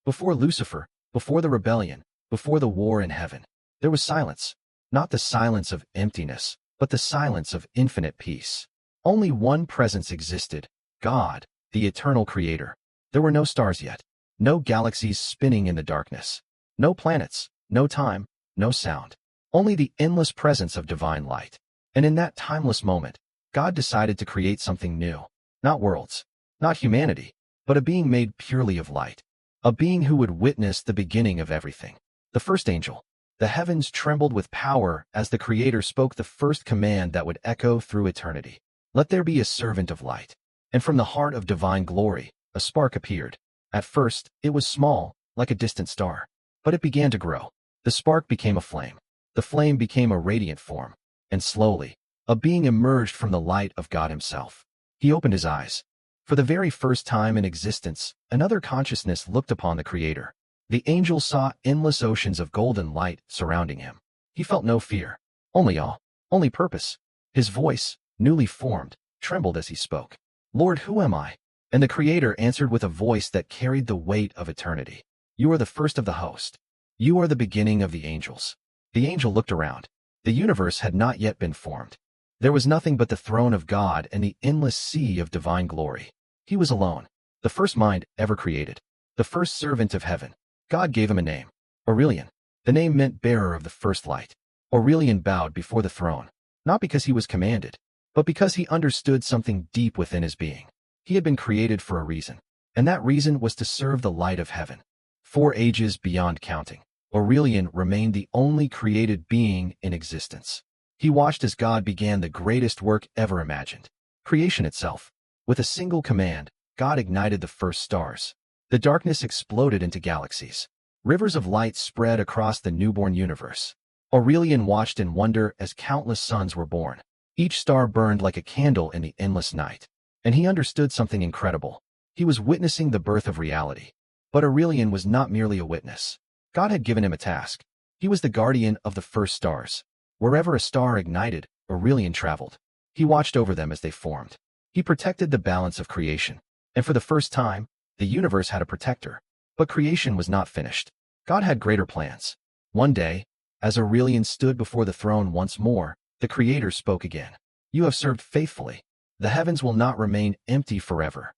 Before Lucifer, before the rebellion, before the war in heaven, there was silence. Not the silence of emptiness, but the silence of infinite peace. Only one presence existed, God, the eternal creator. There were no stars yet, no galaxies spinning in the darkness, no planets, no time, no sound, only the endless presence of divine light. And in that timeless moment, God decided to create something new. Not worlds, not humanity, but a being made purely of light. A being who would witness the beginning of everything. The first angel. The heavens trembled with power as the Creator spoke the first command that would echo through eternity. Let there be a servant of light. And from the heart of divine glory, a spark appeared. At first, it was small, like a distant star. But it began to grow. The spark became a flame. The flame became a radiant form. And slowly, a being emerged from the light of God himself. He opened his eyes. For the very first time in existence, another consciousness looked upon the Creator. The angel saw endless oceans of golden light surrounding him. He felt no fear, only awe, only purpose. His voice, newly formed, trembled as he spoke. Lord, who am I? And the Creator answered with a voice that carried the weight of eternity. You are the first of the host. You are the beginning of the angels. The angel looked around. The universe had not yet been formed. There was nothing but the throne of God and the endless sea of divine glory. He was alone, the first mind ever created, the first servant of heaven. God gave him a name, Aurelian. The name meant bearer of the first light. Aurelian bowed before the throne, not because he was commanded, but because he understood something deep within his being. He had been created for a reason, and that reason was to serve the light of heaven. 4 ages beyond counting, Aurelian remained the only created being in existence. He watched as God began the greatest work ever imagined, creation itself. With a single command, God ignited the first stars. The darkness exploded into galaxies. Rivers of light spread across the newborn universe. Aurelian watched in wonder as countless suns were born. Each star burned like a candle in the endless night. And he understood something incredible. He was witnessing the birth of reality. But Aurelian was not merely a witness. God had given him a task. He was the guardian of the first stars. Wherever a star ignited, Aurelian traveled. He watched over them as they formed. He protected the balance of creation. And for the first time, the universe had a protector. But creation was not finished. God had greater plans. One day, as Aurelian stood before the throne once more, the Creator spoke again. You have served faithfully. The heavens will not remain empty forever.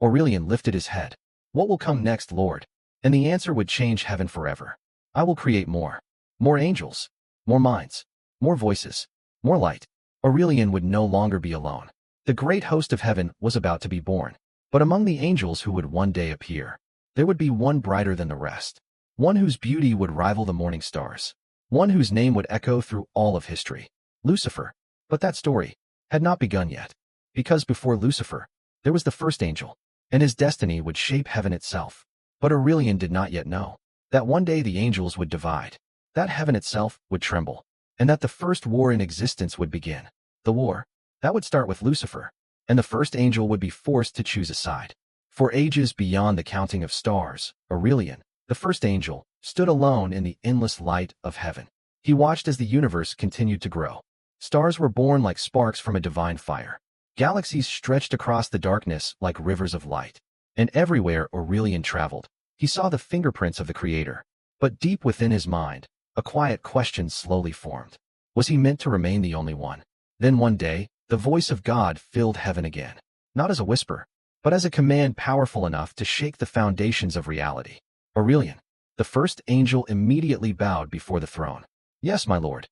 Aurelian lifted his head. What will come next, Lord? And the answer would change heaven forever. I will create more. More angels. More minds. More voices. More light. Aurelian would no longer be alone. The great host of heaven was about to be born. But among the angels who would one day appear, there would be one brighter than the rest. One whose beauty would rival the morning stars. One whose name would echo through all of history. Lucifer. But that story had not begun yet. Because before Lucifer, there was the first angel, and his destiny would shape heaven itself. But Aurelian did not yet know that one day the angels would divide, that heaven itself would tremble, and that the first war in existence would begin. The war that would start with Lucifer, and the first angel would be forced to choose a side. For ages beyond the counting of stars, Aurelian, the first angel, stood alone in the endless light of heaven. He watched as the universe continued to grow. Stars were born like sparks from a divine fire. Galaxies stretched across the darkness like rivers of light. And everywhere Aurelian traveled, he saw the fingerprints of the Creator. But deep within his mind, a quiet question slowly formed. Was he meant to remain the only one? Then one day, the voice of God filled heaven again. Not as a whisper, but as a command powerful enough to shake the foundations of reality. Aurelian, the first angel, immediately bowed before the throne. Yes, my lord.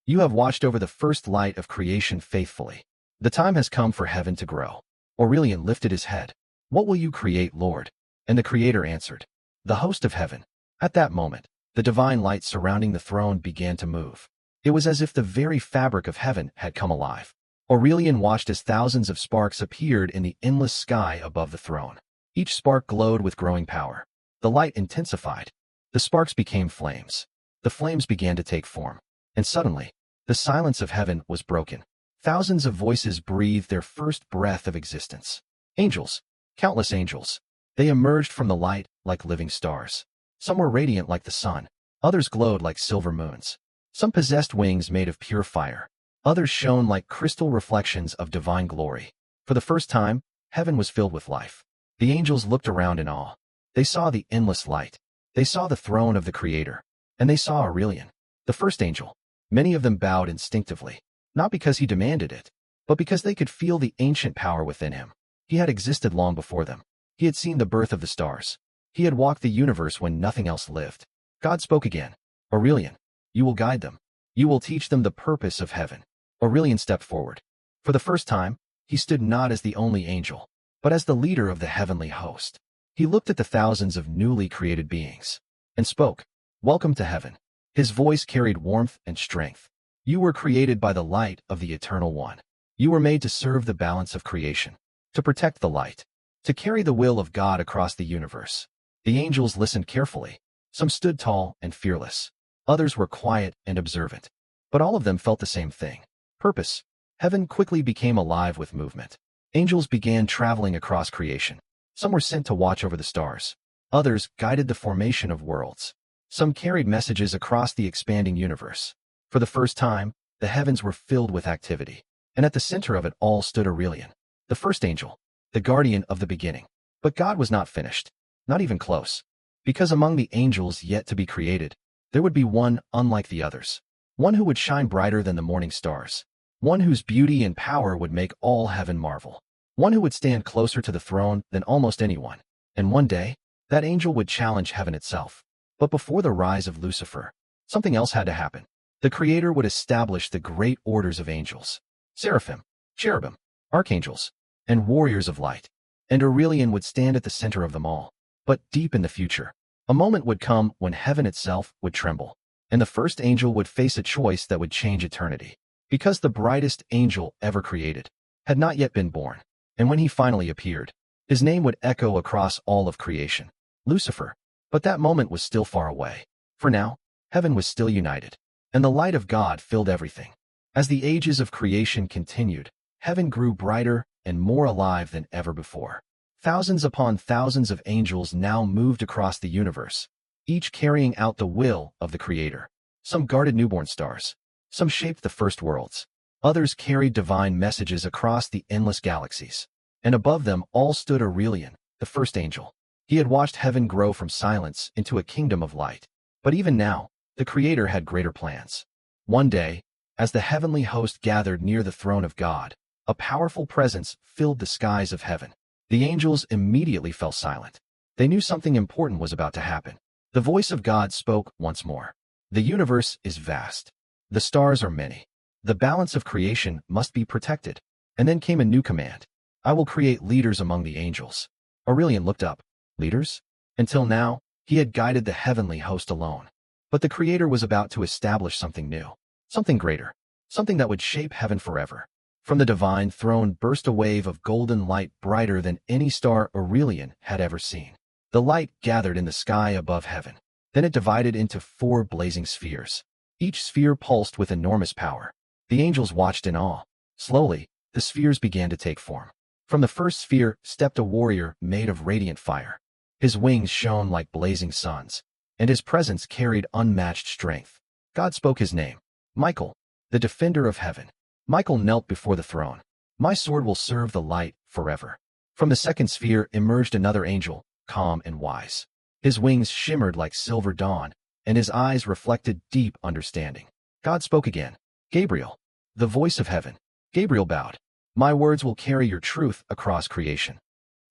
You have watched over the first light of creation faithfully. The time has come for heaven to grow. Aurelian lifted his head. What will you create, Lord? And the Creator answered, the host of heaven. At that moment, the divine light surrounding the throne began to move. It was as if the very fabric of heaven had come alive. Aurelian watched as thousands of sparks appeared in the endless sky above the throne. Each spark glowed with growing power. The light intensified. The sparks became flames. The flames began to take form. And suddenly, the silence of heaven was broken. Thousands of voices breathed their first breath of existence. Angels, countless angels. They emerged from the light like living stars. Some were radiant like the sun. Others glowed like silver moons. Some possessed wings made of pure fire. Others shone like crystal reflections of divine glory. For the first time, heaven was filled with life. The angels looked around in awe. They saw the endless light. They saw the throne of the Creator. And they saw Aurelian, the first angel. Many of them bowed instinctively, not because he demanded it, but because they could feel the ancient power within him. He had existed long before them. He had seen the birth of the stars. He had walked the universe when nothing else lived. God spoke again. Aurelian, you will guide them. You will teach them the purpose of heaven. Aurelian stepped forward. For the first time, he stood not as the only angel, but as the leader of the heavenly host. He looked at the thousands of newly created beings and spoke, "Welcome to heaven." His voice carried warmth and strength. You were created by the light of the Eternal One. You were made to serve the balance of creation, to protect the light, to carry the will of God across the universe. The angels listened carefully. Some stood tall and fearless. Others were quiet and observant. But all of them felt the same thing: purpose. Heaven quickly became alive with movement. Angels began traveling across creation. Some were sent to watch over the stars. Others guided the formation of worlds. Some carried messages across the expanding universe. For the first time, the heavens were filled with activity. And at the center of it all stood Aurelian, the first angel, the guardian of the beginning. But God was not finished. Not even close. Because among the angels yet to be created, there would be one unlike the others. One who would shine brighter than the morning stars. One whose beauty and power would make all heaven marvel. One who would stand closer to the throne than almost anyone. And one day, that angel would challenge heaven itself. But before the rise of Lucifer, something else had to happen. The Creator would establish the great orders of angels: seraphim, cherubim, archangels, and warriors of light. And Aurelian would stand at the center of them all. But deep in the future, a moment would come when heaven itself would tremble, and the first angel would face a choice that would change eternity. Because the brightest angel ever created had not yet been born, and when he finally appeared, his name would echo across all of creation: Lucifer. But that moment was still far away. For now, heaven was still united, and the light of God filled everything. As the ages of creation continued, heaven grew brighter and more alive than ever before. Thousands upon thousands of angels now moved across the universe, each carrying out the will of the Creator. Some guarded newborn stars. Some shaped the first worlds. Others carried divine messages across the endless galaxies. And above them all stood Aurelian, the first angel. He had watched heaven grow from silence into a kingdom of light. But even now, the Creator had greater plans. One day, as the heavenly host gathered near the throne of God, a powerful presence filled the skies of heaven. The angels immediately fell silent. They knew something important was about to happen. The voice of God spoke once more. The universe is vast. The stars are many. The balance of creation must be protected. And then came a new command: I will create leaders among the angels. Aurelian looked up. Leaders? Until now, he had guided the heavenly host alone. But the Creator was about to establish something new. Something greater. Something that would shape heaven forever. From the divine throne burst a wave of golden light brighter than any star Aurelian had ever seen. The light gathered in the sky above heaven. Then it divided into 4 blazing spheres. Each sphere pulsed with enormous power. The angels watched in awe. Slowly, the spheres began to take form. From the first sphere stepped a warrior made of radiant fire. His wings shone like blazing suns, and his presence carried unmatched strength. God spoke his name: Michael, the defender of heaven. Michael knelt before the throne. My sword will serve the light forever. From the second sphere emerged another angel, calm and wise. His wings shimmered like silver dawn, and his eyes reflected deep understanding. God spoke again: Gabriel, the voice of heaven. Gabriel bowed. My words will carry your truth across creation.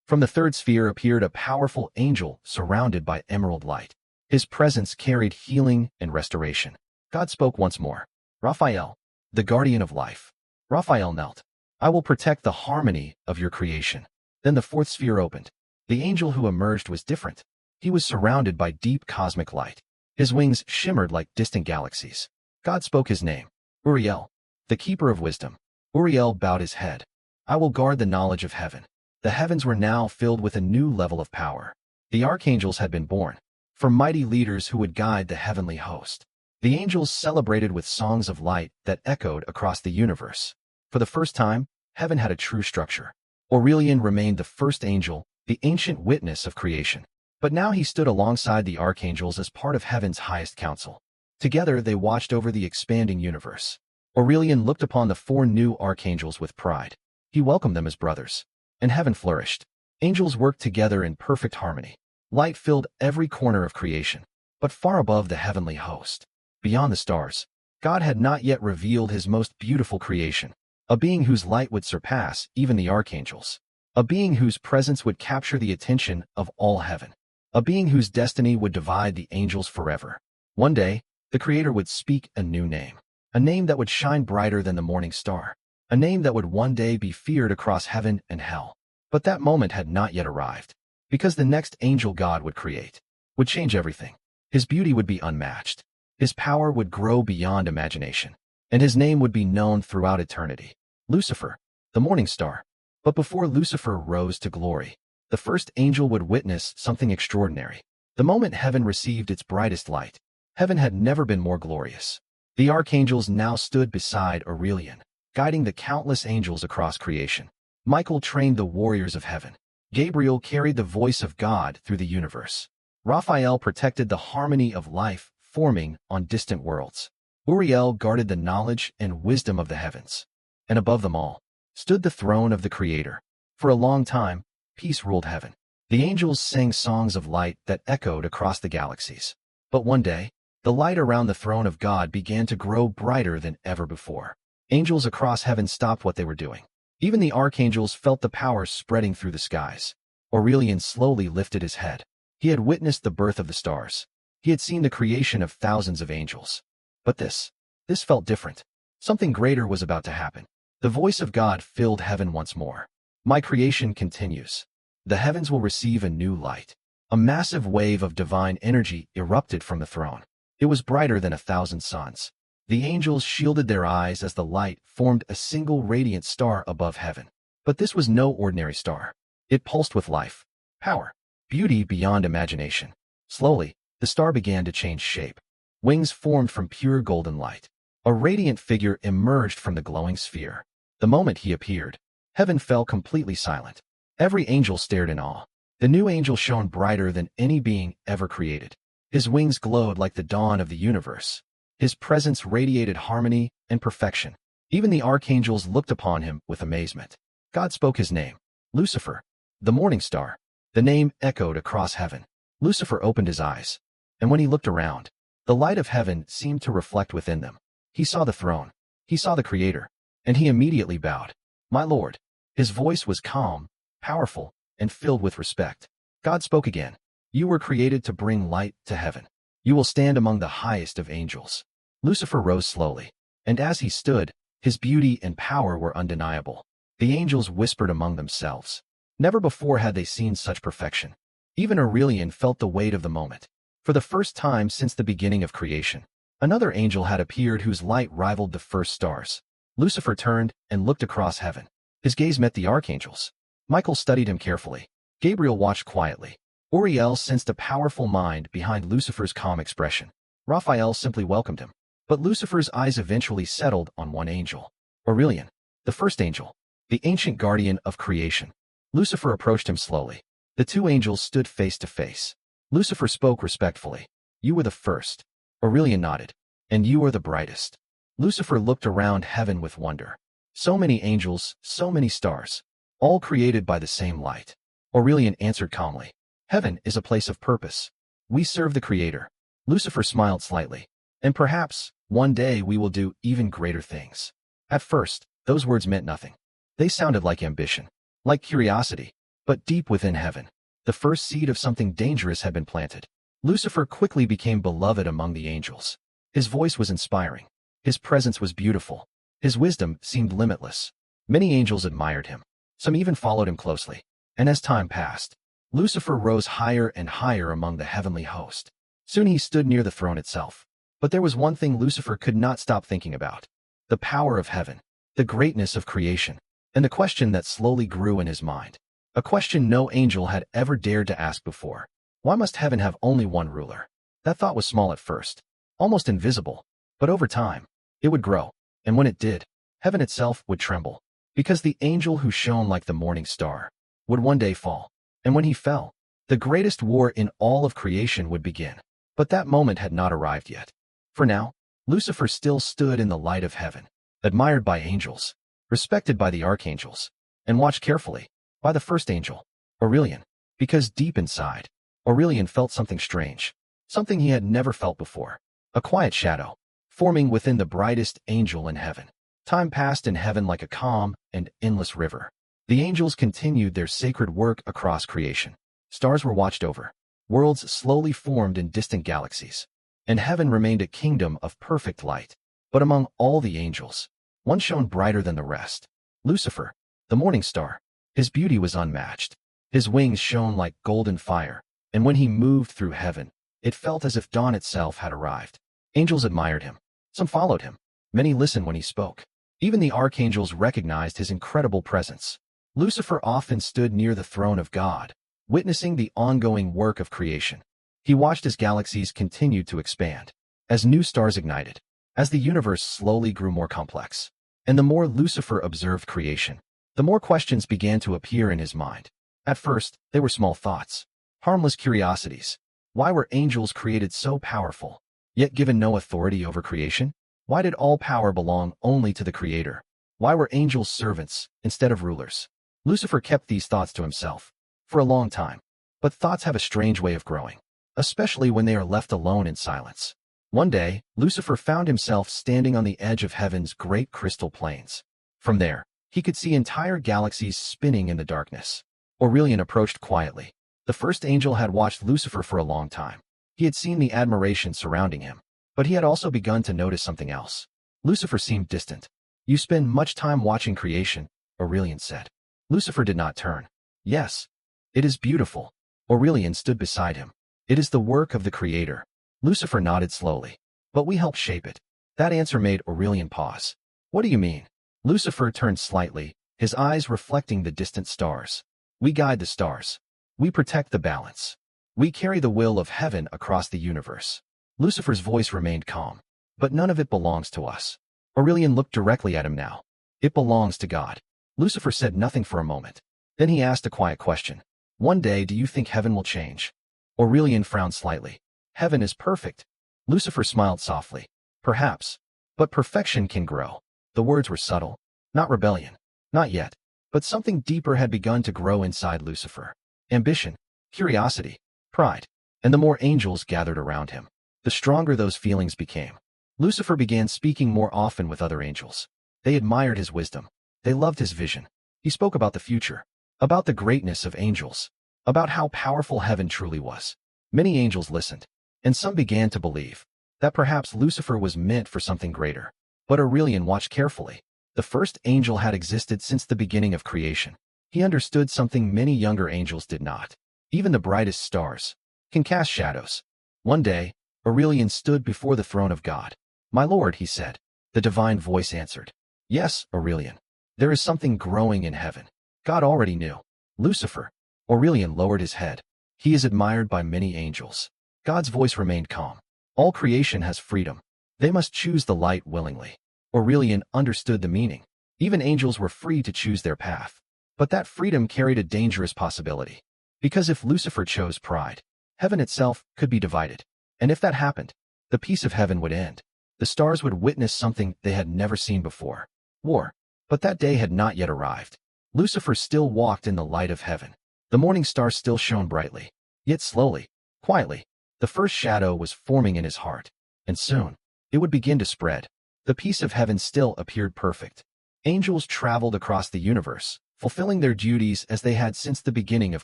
From the third sphere appeared a powerful angel surrounded by emerald light. His presence carried healing and restoration. God spoke once more: Raphael, the guardian of life. Raphael knelt. I will protect the harmony of your creation. Then the fourth sphere opened. The angel who emerged was different. He was surrounded by deep cosmic light. His wings shimmered like distant galaxies. God spoke his name: Uriel, the keeper of wisdom. Uriel bowed his head. I will guard the knowledge of heaven. The heavens were now filled with a new level of power. The archangels had been born, for mighty leaders who would guide the heavenly host. The angels celebrated with songs of light that echoed across the universe. For the first time, heaven had a true structure. Aurelian remained the first angel, the ancient witness of creation. But now he stood alongside the archangels as part of heaven's highest council. Together they watched over the expanding universe. Aurelian looked upon the 4 new archangels with pride. He welcomed them as brothers. And heaven flourished. Angels worked together in perfect harmony. Light filled every corner of creation, but far above the heavenly host, beyond the stars, God had not yet revealed his most beautiful creation, a being whose light would surpass even the archangels, a being whose presence would capture the attention of all heaven, a being whose destiny would divide the angels forever. One day, the Creator would speak a new name, a name that would shine brighter than the morning star, a name that would one day be feared across heaven and hell. But that moment had not yet arrived, because the next angel God would create would change everything. His beauty would be unmatched, his power would grow beyond imagination, and his name would be known throughout eternity. Lucifer, the morning star. But before Lucifer rose to glory, the first angel would witness something extraordinary. The moment heaven received its brightest light, heaven had never been more glorious. The archangels now stood beside Aurelian, guiding the countless angels across creation. Michael trained the warriors of heaven. Gabriel carried the voice of God through the universe. Raphael protected the harmony of life forming on distant worlds. Uriel guarded the knowledge and wisdom of the heavens. And above them all stood the throne of the Creator. For a long time, peace ruled heaven. The angels sang songs of light that echoed across the galaxies. But one day, the light around the throne of God began to grow brighter than ever before. Angels across heaven stopped what they were doing. Even the archangels felt the power spreading through the skies. Aurelian slowly lifted his head. He had witnessed the birth of the stars. He had seen the creation of thousands of angels. But this felt different. Something greater was about to happen. The voice of God filled heaven once more. My creation continues. The heavens will receive a new light. A massive wave of divine energy erupted from the throne. It was brighter than 1,000 suns. The angels shielded their eyes as the light formed a single radiant star above heaven. But this was no ordinary star. It pulsed with life, power, beauty beyond imagination. Slowly, the star began to change shape. Wings formed from pure golden light. A radiant figure emerged from the glowing sphere. The moment he appeared, heaven fell completely silent. Every angel stared in awe. The new angel shone brighter than any being ever created. His wings glowed like the dawn of the universe. His presence radiated harmony and perfection. Even the archangels looked upon him with amazement. God spoke his name, Lucifer, the morning star. The name echoed across heaven. Lucifer opened his eyes, and when he looked around, the light of heaven seemed to reflect within them. He saw the throne. He saw the Creator, and he immediately bowed. My Lord. His voice was calm, powerful, and filled with respect. God spoke again. You were created to bring light to heaven. You will stand among the highest of angels. Lucifer rose slowly, and as he stood, his beauty and power were undeniable. The angels whispered among themselves. Never before had they seen such perfection. Even Aurelian felt the weight of the moment. For the first time since the beginning of creation, another angel had appeared whose light rivaled the first stars. Lucifer turned and looked across heaven. His gaze met the archangels. Michael studied him carefully. Gabriel watched quietly. Uriel sensed a powerful mind behind Lucifer's calm expression. Raphael simply welcomed him. But Lucifer's eyes eventually settled on one angel. Aurelian, the first angel, the ancient guardian of creation. Lucifer approached him slowly. The two angels stood face to face. Lucifer spoke respectfully. You were the first. Aurelian nodded. And you are the brightest. Lucifer looked around heaven with wonder. So many angels, so many stars, all created by the same light. Aurelian answered calmly. Heaven is a place of purpose. We serve the Creator. Lucifer smiled slightly. And perhaps, one day we will do even greater things. At first, those words meant nothing. They sounded like ambition, like curiosity. But deep within heaven, the first seed of something dangerous had been planted. Lucifer quickly became beloved among the angels. His voice was inspiring. His presence was beautiful. His wisdom seemed limitless. Many angels admired him. Some even followed him closely. And as time passed, Lucifer rose higher and higher among the heavenly host. Soon he stood near the throne itself. But there was one thing Lucifer could not stop thinking about. The power of heaven, the greatness of creation, and the question that slowly grew in his mind. A question no angel had ever dared to ask before. Why must heaven have only one ruler? That thought was small at first, almost invisible. But over time, it would grow. And when it did, heaven itself would tremble. Because the angel who shone like the morning star would one day fall. And when he fell, the greatest war in all of creation would begin. But that moment had not arrived yet. For now, Lucifer still stood in the light of heaven, admired by angels, respected by the archangels, and watched carefully by the first angel, Aurelian, because deep inside, Aurelian felt something strange, something he had never felt before. A quiet shadow, forming within the brightest angel in heaven. Time passed in heaven like a calm and endless river. The angels continued their sacred work across creation. Stars were watched over. Worlds slowly formed in distant galaxies. And heaven remained a kingdom of perfect light. But among all the angels, one shone brighter than the rest. Lucifer, the morning star. His beauty was unmatched. His wings shone like golden fire, and when he moved through heaven, it felt as if dawn itself had arrived. Angels admired him. Some followed him. Many listened when he spoke. Even the archangels recognized his incredible presence. Lucifer often stood near the throne of God, witnessing the ongoing work of creation. He watched as galaxies continued to expand, as new stars ignited, as the universe slowly grew more complex. And the more Lucifer observed creation, the more questions began to appear in his mind. At first, they were small thoughts, harmless curiosities. Why were angels created so powerful, yet given no authority over creation? Why did all power belong only to the Creator? Why were angels servants instead of rulers? Lucifer kept these thoughts to himself for a long time. But thoughts have a strange way of growing, especially when they are left alone in silence. One day, Lucifer found himself standing on the edge of heaven's great crystal plains. From there, he could see entire galaxies spinning in the darkness. Aurelian approached quietly. The first angel had watched Lucifer for a long time. He had seen the admiration surrounding him, but he had also begun to notice something else. Lucifer seemed distant. "You spend much time watching creation," Aurelian said. Lucifer did not turn. "Yes. It is beautiful." Aurelian stood beside him. "It is the work of the Creator." Lucifer nodded slowly. "But we help shape it." That answer made Aurelian pause. "What do you mean?" Lucifer turned slightly, his eyes reflecting the distant stars. "We guide the stars. We protect the balance. We carry the will of heaven across the universe." Lucifer's voice remained calm. "But none of it belongs to us." Aurelian looked directly at him now. "It belongs to God." Lucifer said nothing for a moment. Then he asked a quiet question. "One day, do you think heaven will change?" Aurelian frowned slightly. "Heaven is perfect." Lucifer smiled softly. "Perhaps. But perfection can grow." The words were subtle. Not rebellion. Not yet. But something deeper had begun to grow inside Lucifer. Ambition, curiosity, pride. And the more angels gathered around him, the stronger those feelings became. Lucifer began speaking more often with other angels. They admired his wisdom. They loved his vision. He spoke about the future, about the greatness of angels, about how powerful heaven truly was. Many angels listened, and some began to believe that perhaps Lucifer was meant for something greater. But Aurelian watched carefully. The first angel had existed since the beginning of creation. He understood something many younger angels did not. Even the brightest stars can cast shadows. One day, Aurelian stood before the throne of God. "My lord," he said. The divine voice answered. "Yes, Aurelian. There is something growing in heaven." God already knew. "Lucifer." Aurelian lowered his head. "He is admired by many angels." God's voice remained calm. "All creation has freedom. They must choose the light willingly." Aurelian understood the meaning. Even angels were free to choose their path. But that freedom carried a dangerous possibility. Because if Lucifer chose pride, heaven itself could be divided. And if that happened, the peace of heaven would end. The stars would witness something they had never seen before. War. But that day had not yet arrived. Lucifer still walked in the light of heaven. The morning star still shone brightly. Yet slowly, quietly, the first shadow was forming in his heart. And soon, it would begin to spread. The peace of heaven still appeared perfect. Angels traveled across the universe, fulfilling their duties as they had since the beginning of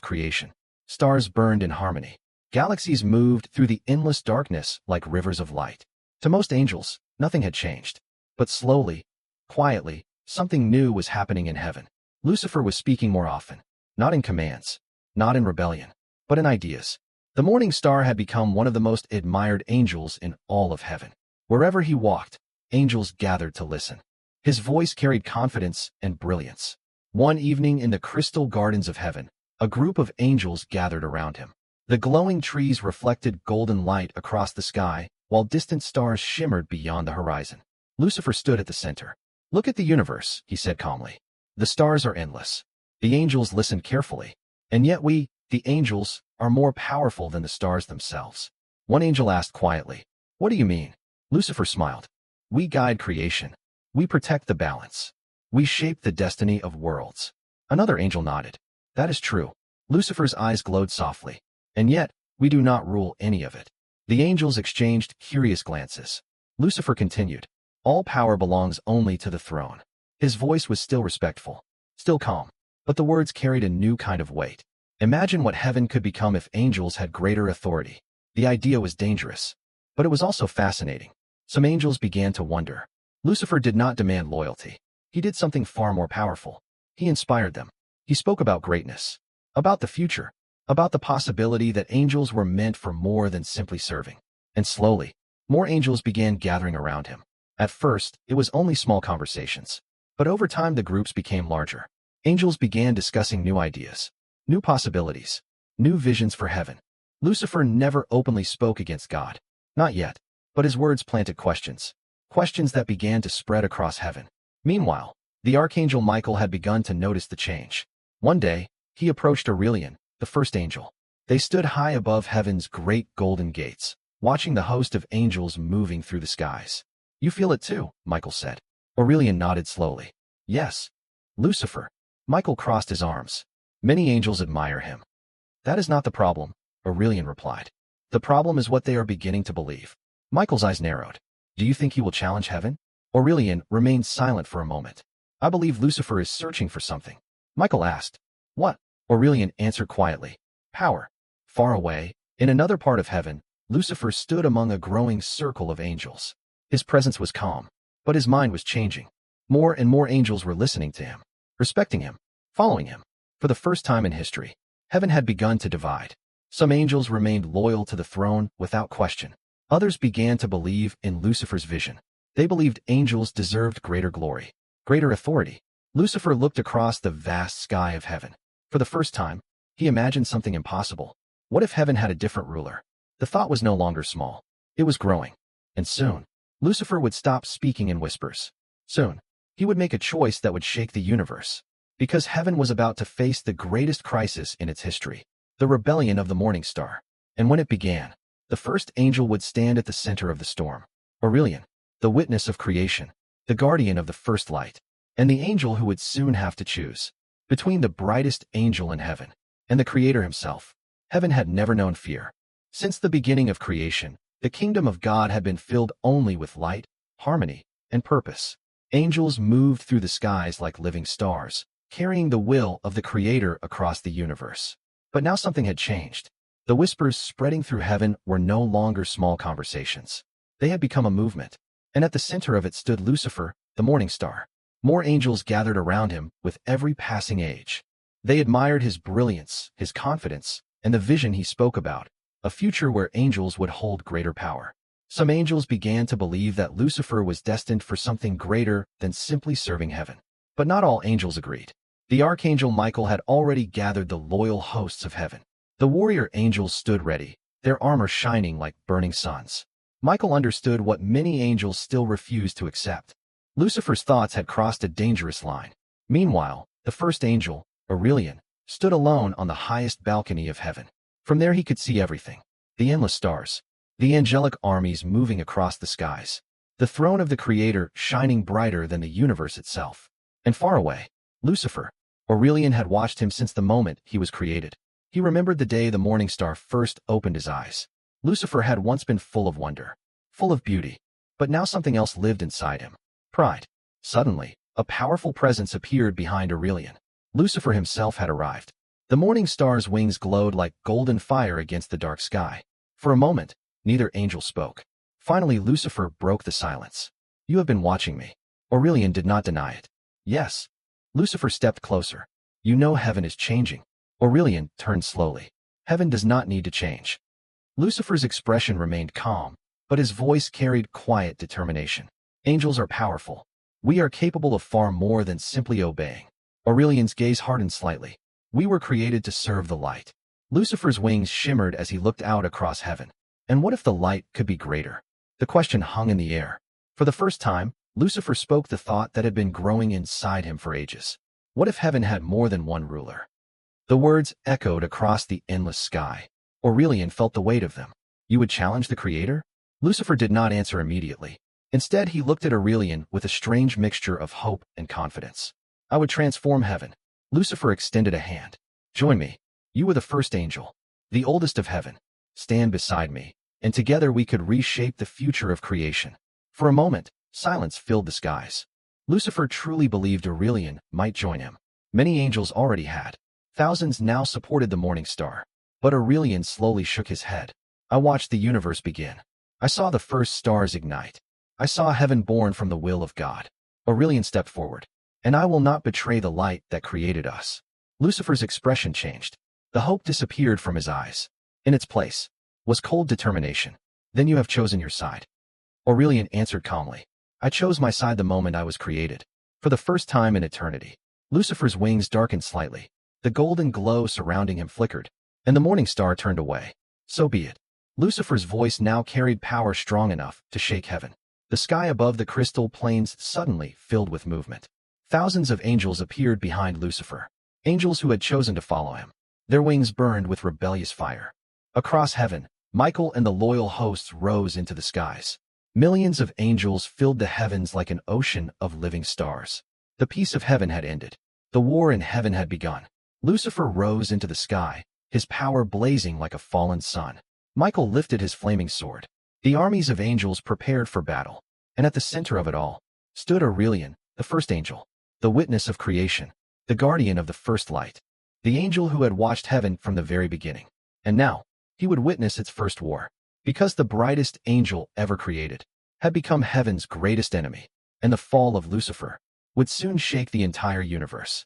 creation. Stars burned in harmony. Galaxies moved through the endless darkness like rivers of light. To most angels, nothing had changed. But slowly, quietly, something new was happening in heaven. Lucifer was speaking more often. Not in commands, not in rebellion, but in ideas. The morning star had become one of the most admired angels in all of heaven. Wherever he walked, angels gathered to listen. His voice carried confidence and brilliance. One evening in the crystal gardens of heaven, a group of angels gathered around him. The glowing trees reflected golden light across the sky, while distant stars shimmered beyond the horizon. Lucifer stood at the center. "Look at the universe," he said calmly. "The stars are endless." The angels listened carefully. "And yet we, the angels, are more powerful than the stars themselves." One angel asked quietly, "What do you mean?" Lucifer smiled. "We guide creation. We protect the balance. We shape the destiny of worlds." Another angel nodded. "That is true." Lucifer's eyes glowed softly. "And yet, We do not rule any of it." The angels exchanged curious glances. Lucifer continued, "All power belongs only to the throne." His voice was still respectful, still calm, but the words carried a new kind of weight. Imagine what heaven could become if angels had greater authority. The idea was dangerous, but it was also fascinating. Some angels began to wonder. Lucifer did not demand loyalty. He did something far more powerful. He inspired them. He spoke about greatness, about the future, about the possibility that angels were meant for more than simply serving. And slowly, more angels began gathering around him. At first, it was only small conversations, but over time the groups became larger. Angels began discussing new ideas, new possibilities, new visions for heaven. Lucifer never openly spoke against God. Not yet, but his words planted questions. Questions that began to spread across heaven. Meanwhile, the Archangel Michael had begun to notice the change. One day, he approached Aurelian, the first angel. They stood high above heaven's great golden gates, watching the host of angels moving through the skies. "You feel it too," Michael said. Aurelian nodded slowly. "Yes." "Lucifer." Michael crossed his arms. "Many angels admire him." "That is not the problem," Aurelian replied. "The problem is what they are beginning to believe." Michael's eyes narrowed. "Do you think he will challenge heaven?" Aurelian remained silent for a moment. "I believe Lucifer is searching for something." Michael asked. "What?" Aurelian answered quietly. "Power." Far away, in another part of heaven, Lucifer stood among a growing circle of angels. His presence was calm, but his mind was changing. More and more angels were listening to him, respecting him, following him. For the first time in history, heaven had begun to divide. Some angels remained loyal to the throne without question. Others began to believe in Lucifer's vision. They believed angels deserved greater glory, greater authority. Lucifer looked across the vast sky of heaven. For the first time, he imagined something impossible. What if heaven had a different ruler? The thought was no longer small. It was growing. And soon, Lucifer would stop speaking in whispers. Soon, he would make a choice that would shake the universe. Because heaven was about to face the greatest crisis in its history, the rebellion of the morning star. And when it began, the first angel would stand at the center of the storm. Aurelian, the witness of creation, the guardian of the first light, and the angel who would soon have to choose between the brightest angel in heaven and the Creator himself. Heaven had never known fear. Since the beginning of creation, the kingdom of God had been filled only with light, harmony, and purpose. Angels moved through the skies like living stars, carrying the will of the Creator across the universe. But now something had changed. The whispers spreading through heaven were no longer small conversations. They had become a movement, and at the center of it stood Lucifer, the morning star. More angels gathered around him with every passing age. They admired his brilliance, his confidence, and the vision he spoke about, a future where angels would hold greater power. Some angels began to believe that Lucifer was destined for something greater than simply serving heaven. But not all angels agreed. The Archangel Michael had already gathered the loyal hosts of heaven. The warrior angels stood ready, their armor shining like burning suns. Michael understood what many angels still refused to accept. Lucifer's thoughts had crossed a dangerous line. Meanwhile, the first angel, Aurelian, stood alone on the highest balcony of heaven. From there he could see everything. The endless stars, the angelic armies moving across the skies, the throne of the Creator shining brighter than the universe itself. And far away, Lucifer, Aurelian had watched him since the moment he was created. He remembered the day the morning star first opened his eyes. Lucifer had once been full of wonder, full of beauty, but now something else lived inside him. Pride. Suddenly, a powerful presence appeared behind Aurelian. Lucifer himself had arrived. The morning star's wings glowed like golden fire against the dark sky. For a moment, neither angel spoke. Finally, Lucifer broke the silence. "You have been watching me." Aurelian did not deny it. "Yes." Lucifer stepped closer. "You know heaven is changing." Aurelian turned slowly. "Heaven does not need to change." Lucifer's expression remained calm, but his voice carried quiet determination. "Angels are powerful. We are capable of far more than simply obeying." Aurelian's gaze hardened slightly. "We were created to serve the light." Lucifer's wings shimmered as he looked out across heaven. And what if the light could be greater? The question hung in the air. For the first time, Lucifer spoke the thought that had been growing inside him for ages. What if heaven had more than one ruler? The words echoed across the endless sky. Aurelian felt the weight of them. "You would challenge the Creator?" Lucifer did not answer immediately. Instead, he looked at Aurelian with a strange mixture of hope and confidence. "I would transform heaven." Lucifer extended a hand. "Join me. You were the first angel, the oldest of heaven. stand beside me, and together we could reshape the future of creation. For a moment, silence filled the skies. Lucifer truly believed Aurelian might join him. Many angels already had. Thousands now supported the morning star. But Aurelian slowly shook his head. I watched the universe begin. I saw the first stars ignite. I saw heaven born from the will of God. Aurelian stepped forward. And I will not betray the light that created us. Lucifer's expression changed. The hope disappeared from his eyes. In its place was cold determination. Then you have chosen your side. Aurelian answered calmly. I chose my side the moment I was created. For the first time in eternity. Lucifer's wings darkened slightly. The golden glow surrounding him flickered, and the morning star turned away. So be it. Lucifer's voice now carried power strong enough to shake heaven. The sky above the crystal plains suddenly filled with movement. Thousands of angels appeared behind Lucifer. Angels who had chosen to follow him. Their wings burned with rebellious fire. Across heaven, Michael and the loyal hosts rose into the skies. Millions of angels filled the heavens like an ocean of living stars. The peace of heaven had ended. The war in heaven had begun. Lucifer rose into the sky, his power blazing like a fallen sun. Michael lifted his flaming sword. The armies of angels prepared for battle. And at the center of it all stood Aurelian, the first angel, the witness of creation, the guardian of the first light, the angel who had watched heaven from the very beginning. And now, he would witness its first war. Because the brightest angel ever created had become heaven's greatest enemy, and the fall of Lucifer would soon shake the entire universe.